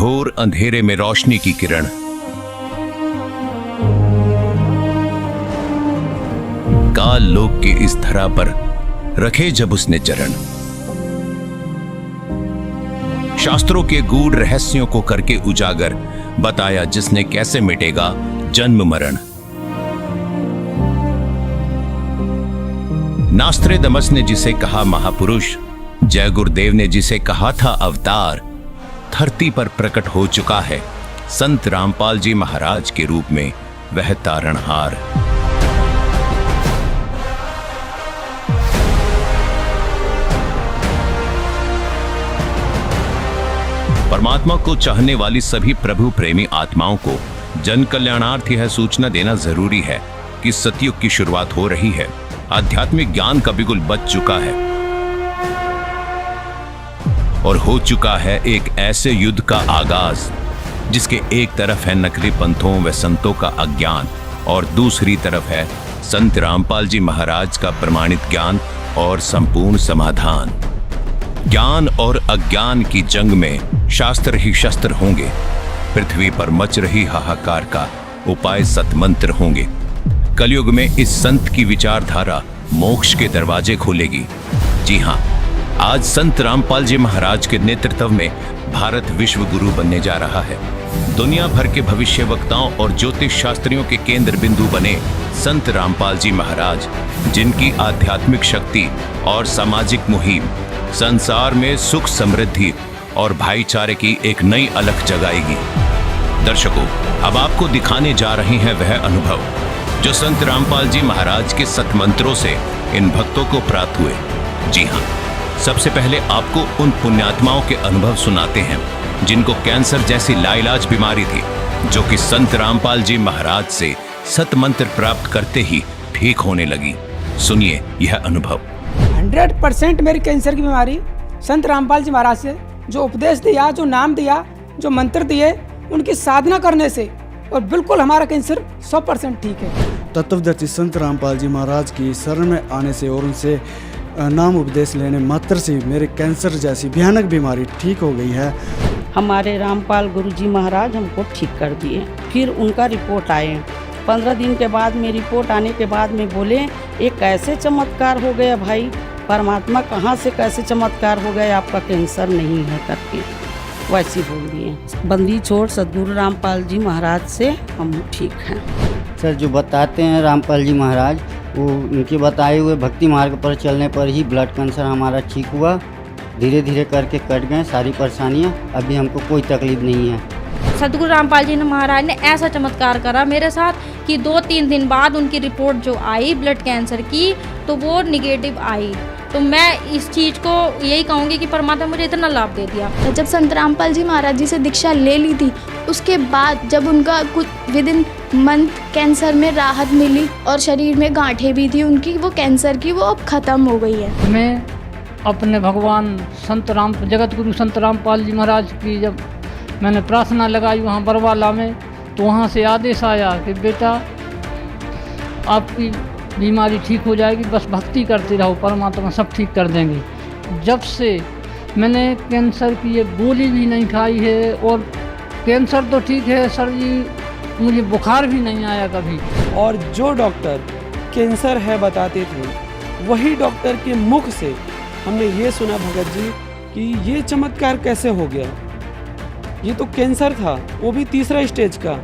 घोर अंधेरे में रोशनी की किरण। काल लोक की इस धरा पर रखे जब उसने चरण, शास्त्रों के गूढ़ रहस्यों को करके उजागर, बताया जिसने कैसे मिटेगा जन्म मरण। नास्त्रेदमस ने जिसे कहा महापुरुष, जय गुरुदेव ने जिसे कहा था अवतार, धरती पर प्रकट हो चुका है संत रामपाल जी महाराज के रूप में वह तारणहार। परमात्मा को चाहने वाली सभी प्रभु प्रेमी आत्माओं को जन कल्याणार्थ यह सूचना देना जरूरी है कि सतयुग की शुरुआत हो रही है। आध्यात्मिक ज्ञान का बिगुल बज चुका है और हो चुका है एक ऐसे युद्ध का आगाज जिसके एक तरफ है नकली पंथों व संतों का अज्ञान और दूसरी तरफ है संत रामपाल जी महाराज का प्रमाणित ज्ञान और संपूर्ण समाधान। ज्ञान और अज्ञान की जंग में शास्त्र ही शस्त्र होंगे। पृथ्वी पर मच रही हाहाकार का उपाय सतमंत्र होंगे। कलयुग में इस संत की विचारधारा मोक्ष के दरवाजे खोलेगी। जी हाँ, आज संत रामपाल जी महाराज के नेतृत्व में भारत विश्व गुरु बनने जा रहा है। दुनिया भर के भविष्य वक्ताओं और ज्योतिष शास्त्रियों के केंद्र बिंदु बने संत रामपाल जी महाराज, जिनकी आध्यात्मिक शक्ति और सामाजिक मुहिम संसार में सुख समृद्धि और भाईचारे की एक नई अलख जगाएगी। दर्शकों, अब आपको दिखाने जा रहे हैं वह अनुभव जो संत रामपाल जी महाराज के सतमंत्रों से इन भक्तों को प्राप्त हुए। जी हाँ, सबसे पहले आपको उन पुण्यात्माओं के अनुभव सुनाते हैं जिनको कैंसर जैसी लाइलाज बीमारी थी, जो कि संत रामपाल जी महाराज से सतमंत्र प्राप्त करते ही ठीक होने लगी। सुनिए यह अनुभव। 100% मेरी कैंसर की बीमारी संत रामपाल जी महाराज से जो उपदेश दिया, जो नाम दिया, जो मंत्र दिए, उनकी साधना करने से और बिल्कुल हमारा कैंसर 100% ठीक है। तत्वदर्शी संत रामपाल जी महाराज की शरण में आने से और उनसे नाम उपदेश लेने मात्र से मेरे कैंसर जैसी भयानक बीमारी ठीक हो गई है। हमारे रामपाल गुरुजी महाराज हमको ठीक कर दिए। फिर उनका रिपोर्ट आए। 15 दिन के बाद में रिपोर्ट आने के बाद में बोले ये कैसे चमत्कार हो गया भाई, परमात्मा कहाँ से कैसे चमत्कार हो गया, आपका कैंसर नहीं है करके वैसे बोल दिए। बंदी छोड़ सदगुरु रामपाल जी महाराज से हम ठीक हैं। सर जो बताते हैं रामपाल जी महाराज, वो उनके बताए हुए भक्ति मार्ग पर चलने पर ही ब्लड कैंसर हमारा ठीक हुआ। धीरे धीरे करके कट गए सारी परेशानियाँ, अभी हमको कोई तकलीफ नहीं है। सदगुरु रामपाल जी महाराज ने ऐसा चमत्कार करा मेरे साथ कि 2-3 दिन बाद उनकी रिपोर्ट जो आई ब्लड कैंसर की, तो वो निगेटिव आई। तो मैं इस चीज़ को यही कहूँगी कि परमात्मा मुझे इतना लाभ दे दिया। जब संत रामपाल जी महाराज जी से दीक्षा ले ली थी, उसके बाद जब उनका कुछ विदिन मंथ कैंसर में राहत मिली और शरीर में गांठें भी थी उनकी, वो कैंसर की, वो अब ख़त्म हो गई है। मैं अपने भगवान संत राम जगत गुरु संत रामपाल जी महाराज की जब मैंने प्रार्थना लगाई वहाँ बरवाला में, तो वहाँ से आदेश आया कि बेटा आपकी बीमारी ठीक हो जाएगी, बस भक्ति करते रहो, परमात्मा सब ठीक कर देंगे। जब से मैंने कैंसर की ये गोली भी नहीं खाई है और कैंसर तो ठीक है सर जी, मुझे बुखार भी नहीं आया कभी। और जो डॉक्टर कैंसर है बताते थे, वही डॉक्टर के मुख से हमने ये सुना भगत जी कि ये चमत्कार कैसे हो गया। ये तो कैंसर था, वो भी 3रा स्टेज का।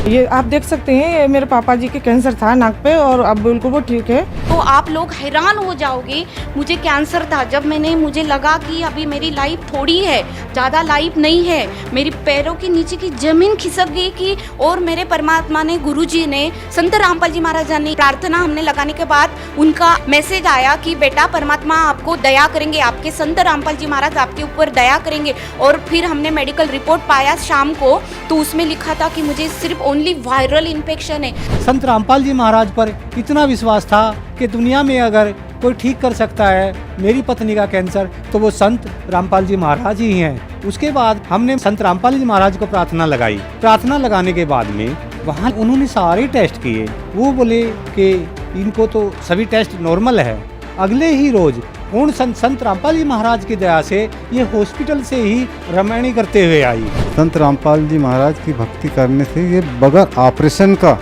ये आप देख सकते हैं, ये मेरे पापा जी के कैंसर था नाक पे और अब बिल्कुल वो ठीक है। तो आप लोग हैरान हो जाओगे, मुझे कैंसर था। जब मुझे लगा कि अभी मेरी लाइफ थोड़ी है, ज़्यादा लाइफ नहीं है, मेरी पैरों के नीचे की ज़मीन खिसक गई कि, और मेरे परमात्मा ने, गुरुजी ने, संत रामपाल जी महाराज ने प्रार्थना हमने लगाने के बाद उनका मैसेज आया कि बेटा परमात्मा आपको दया करेंगे, आपके संत रामपाल जी महाराज आपके ऊपर दया करेंगे। और फिर हमने मेडिकल रिपोर्ट पाया शाम को, तो उसमें लिखा था कि मुझे सिर्फ ओनली वायरल इन्फेक्शन है। संत रामपाल जी महाराज पर इतना विश्वास था कि दुनिया में अगर कोई ठीक कर सकता है मेरी पत्नी का कैंसर, तो वो संत रामपाल जी महाराज ही हैं। उसके बाद हमने संत रामपाल जी महाराज को प्रार्थना लगाई। प्रार्थना लगाने के बाद में वहाँ उन्होंने सारे टेस्ट किए। वो बोले कि इनको तो सभी टेस्ट नॉर्मल है। अगले ही रोज पूर्ण संत रामपाल जी महाराज की दया से ये हॉस्पिटल से ही रमणी करते हुए आई। संत रामपाल जी महाराज की भक्ति करने से ये बगैर ऑपरेशन का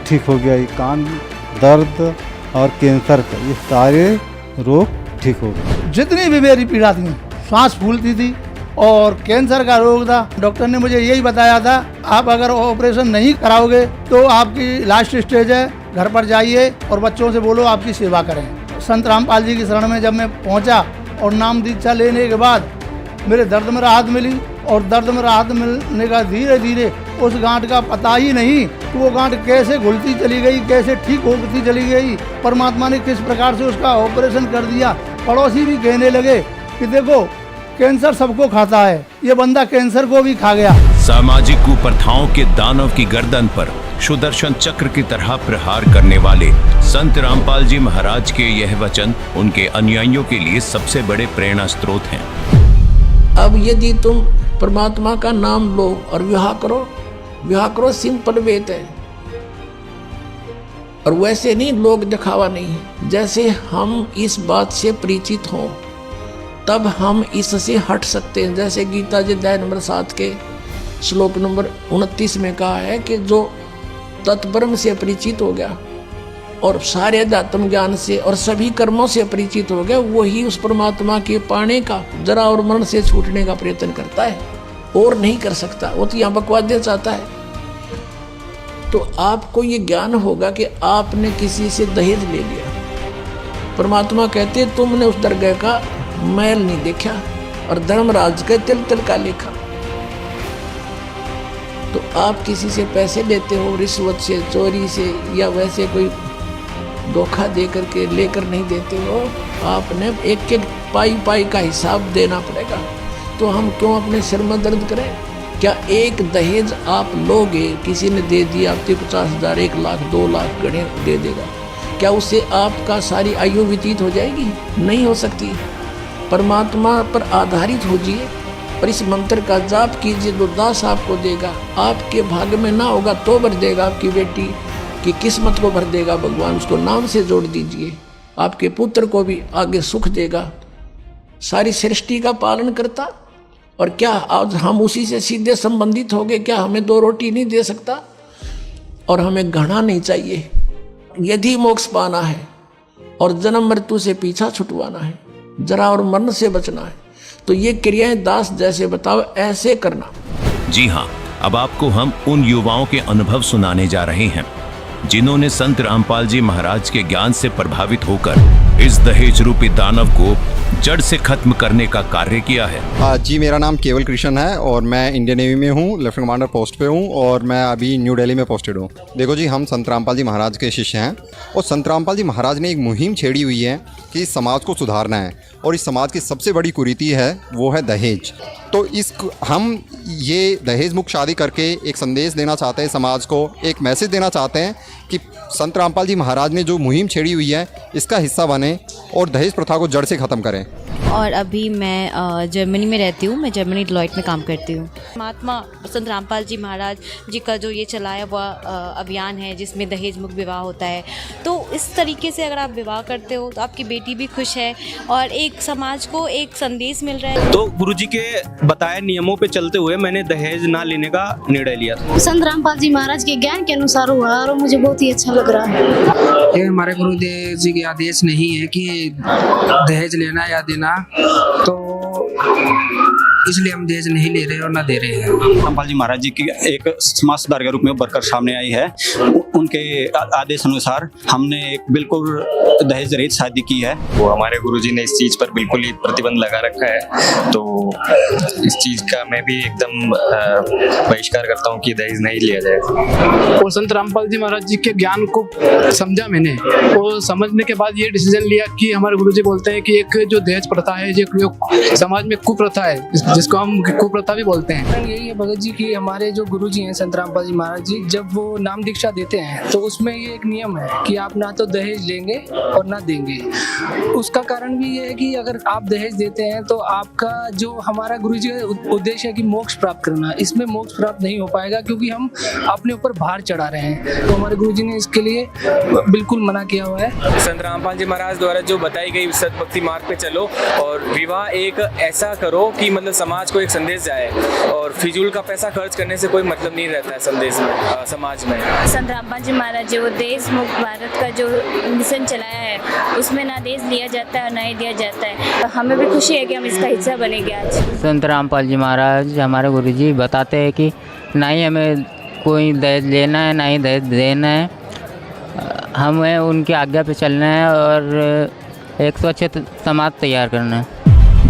ठीक हो गया। ये कान दर्द और कैंसर का ये सारे रोग ठीक हो गए। जितनी भी मेरी पीड़ा थी, सांस फूलती थी और कैंसर का रोग था, डॉक्टर ने मुझे यही बताया था आप अगर ऑपरेशन नहीं कराओगे तो आपकी लास्ट स्टेज है, घर पर जाइए और बच्चों से बोलो आपकी सेवा करें। संत रामपाल जी की शरण में जब मैं पहुंचा और नाम दीक्षा लेने के बाद मेरे दर्द में राहत मिली और दर्द में राहत मिलने का धीरे धीरे उस गांठ का पता ही नहीं कि वो गांठ कैसे घुलती चली गई, कैसे ठीक होती चली गई। परमात्मा ने किस प्रकार से उसका ऑपरेशन कर दिया। पड़ोसी भी कहने लगे कि देखो कैंसर सबको खाता है, ये बंदा कैंसर को भी खा गया। सामाजिक कुप्रथाओं के दानव की गर्दन पर सुदर्शन चक्र की तरह प्रहार करने वाले संत रामपाल जी महाराज के यह वचन उनके अनुयायियों के लिए सबसे बड़े प्रेरणा स्रोत हैं। अब यदि तुम परमात्मा का नाम लो और विवाह करो, सिंपल वेद है। और वैसे नहीं, लोग दिखावा नहीं है। जैसे हम इस बात से परिचित हों तब हम इससे हट सकते हैं। जैसे गीता जी अध्याय नंबर 7 के श्लोक नंबर 29 में कहा है कि जो तत्ब्रह्म से परिचित हो गया और सारे अध्यात्म ज्ञान से और सभी कर्मों से परिचित हो गया, वही उस परमात्मा के पाने का, जरा और मरण से छूटने का प्रयत्न करता है और नहीं कर सकता। वो तो यहाँ बकवास दे चाहता है। तो आपको ये ज्ञान होगा कि आपने किसी से दहेज ले लिया। परमात्मा कहते तुमने उस दरगाह का मैल नहीं देखा और धर्मराज के तिल तिल का लेखा। तो आप किसी से पैसे लेते हो, रिश्वत से, चोरी से या वैसे कोई धोखा दे करके लेकर नहीं देते हो। आपने एक एक पाई पाई का हिसाब देना पड़ेगा। तो हम क्यों अपने सिर में दर्द करें? क्या एक दहेज आप लोगे, किसी ने दे दिया आपके 50,000, 1 लाख, 2 लाख गणे दे देगा, क्या उससे आपका सारी आयु व्यतीत हो जाएगी? नहीं हो सकती। परमात्मा पर आधारित होजिए और इस मंत्र का जाप कीजिए, तो दास आपको देगा। आपके भाग्य में ना होगा तो भर देगा, आपकी बेटी की किस्मत को भर देगा भगवान। उसको नाम से जोड़ दीजिए, आपके पुत्र को भी आगे सुख देगा। सारी सृष्टि का पालन करता। और क्या आज हम उसी से सीधे संबंधित हो गए? क्या हमें 2 रोटी नहीं दे सकता? और हमें घृणा नहीं चाहिए। यदि मोक्ष पाना है और जन्म मृत्यु से पीछा छुटवाना है, जरा और मरण से बचना है, तो ये क्रियाएं दास जैसे बताओ ऐसे करना। जी हाँ, अब आपको हम उन युवाओं के अनुभव सुनाने जा रहे हैं जिन्होंने संत रामपाल जी महाराज के ज्ञान से प्रभावित होकर इस दहेज रूपी दानव को जड़ से खत्म करने का कार्य किया है। जी, मेरा नाम केवल कृष्ण है और मैं इंडियन नेवी में हूँ, लेफ्टिनेंट कमांडर पोस्ट पे हूँ और मैं अभी न्यू दिल्ली में पोस्टेड हूँ। देखो जी, हम संत रामपाल जी महाराज के शिष्य हैं और संत रामपाल जी महाराज ने एक मुहिम छेड़ी हुई है कि इस समाज को सुधारना है और इस समाज की सबसे बड़ी कुरीति है वो है दहेज। तो हम ये दहेज मुक्त शादी करके एक संदेश देना चाहते हैं समाज को, एक मैसेज देना चाहते हैं कि संत रामपाल जी महाराज ने जो मुहिम छेड़ी हुई है इसका हिस्सा बने और दहेज प्रथा को जड़ से ख़त्म करें। और अभी मैं जर्मनी में रहती हूँ, मैं जर्मनी डिलॉयट में काम करती हूँ। महात्मा संत रामपाल जी महाराज जी का जो ये चलाया हुआ अभियान है जिसमें दहेज मुक्त विवाह होता है, तो इस तरीके से अगर आप विवाह करते हो तो आपकी बेटी भी खुश है और एक समाज को एक संदेश मिल रहा है। तो गुरुजी के बताए नियमों पे चलते हुए मैंने दहेज ना लेने का निर्णय लिया। संत रामपाल जी महाराज के ज्ञान के अनुसार हुआ और मुझे बहुत ही अच्छा लग रहा है। ये हमारे गुरुदेव जी के आदेश नहीं है कि दहेज लेना या देना, तो इसलिए हम दहेज नहीं ले रहे और ना दे रहे हैं। रामपाल जी महाराज जी की एक समाज सुधार के रूप में उभर कर सामने आई है। उनके आदेश अनुसार हमने एक बिल्कुल दहेज रहित शादी की है। वो हमारे गुरुजी ने इस चीज पर बिल्कुल ही प्रतिबंध लगा रखा है, तो इस चीज का मैं भी एकदम बहिष्कार करता हूँ कि दहेज नहीं लिया जाए। और संत रामपाल जी महाराज जी के ज्ञान को समझा मैंने, और समझने के बाद ये डिसीजन लिया कि हमारे गुरुजी बोलते हैं कि एक जो दहेज प्रथा है, जो समाज में कुप्रथा है, जिसको हम कुप्रथा भी बोलते हैं। यही है भगत जी कि हमारे जो गुरु जी हैं संत रामपाल जी महाराज जी, जब वो नाम दीक्षा देते हैं तो उसमें ये एक नियम है कि आप ना तो दहेज लेंगे और ना देंगे। उसका कारण भी ये है कि अगर आप दहेज देते हैं तो आपका जो हमारा गुरु जी का उद्देश्य है कि मोक्ष प्राप्त करना, इसमें मोक्ष प्राप्त नहीं हो पाएगा क्योंकि हम अपने ऊपर भार चढ़ा रहे हैं। तो हमारे गुरु जी ने इसके लिए बिल्कुल मना किया हुआ है। संत रामपाल जी महाराज द्वारा जो बताई गई सतभक्ति मार्ग पे चलो और विवाह एक ऐसा करो कि मतलब समाज को एक संदेश जाए और फिजूल का पैसा खर्च करने से कोई मतलब नहीं रहता है संदेश में, समाज में। संत रामपाल जी महाराज जी वो देश मुक्त भारत का जो मिशन चलाया है उसमें ना देश लिया जाता है और ना ही दिया जाता है। तो हमें भी खुशी है कि हम इसका हिस्सा बनेंगे आज। संत रामपाल जी महाराज हमारे गुरु जी बताते हैं कि ना ही हमें कोई दहेज लेना है ना ही दहेज देना है, हमें उनकी आज्ञा पे चलना है और एक स्वच्छ समाज तैयार करना है।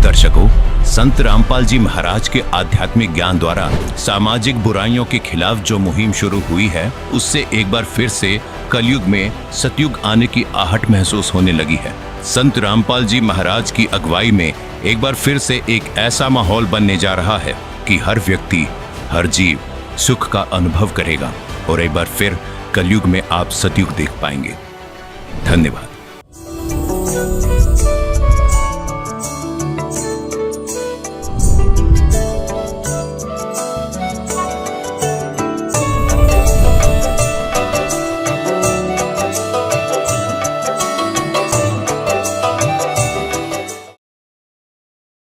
दर्शकों, संत रामपाल जी महाराज के आध्यात्मिक ज्ञान द्वारा सामाजिक बुराइयों के खिलाफ जो मुहिम शुरू हुई है उससे एक बार फिर से कलयुग में सतयुग आने की आहट महसूस होने लगी है। संत रामपाल जी महाराज की अगुवाई में एक बार फिर से एक ऐसा माहौल बनने जा रहा है कि हर व्यक्ति, हर जीव सुख का अनुभव करेगा और एक बार फिर कलयुग में आप सतयुग देख पाएंगे। धन्यवाद।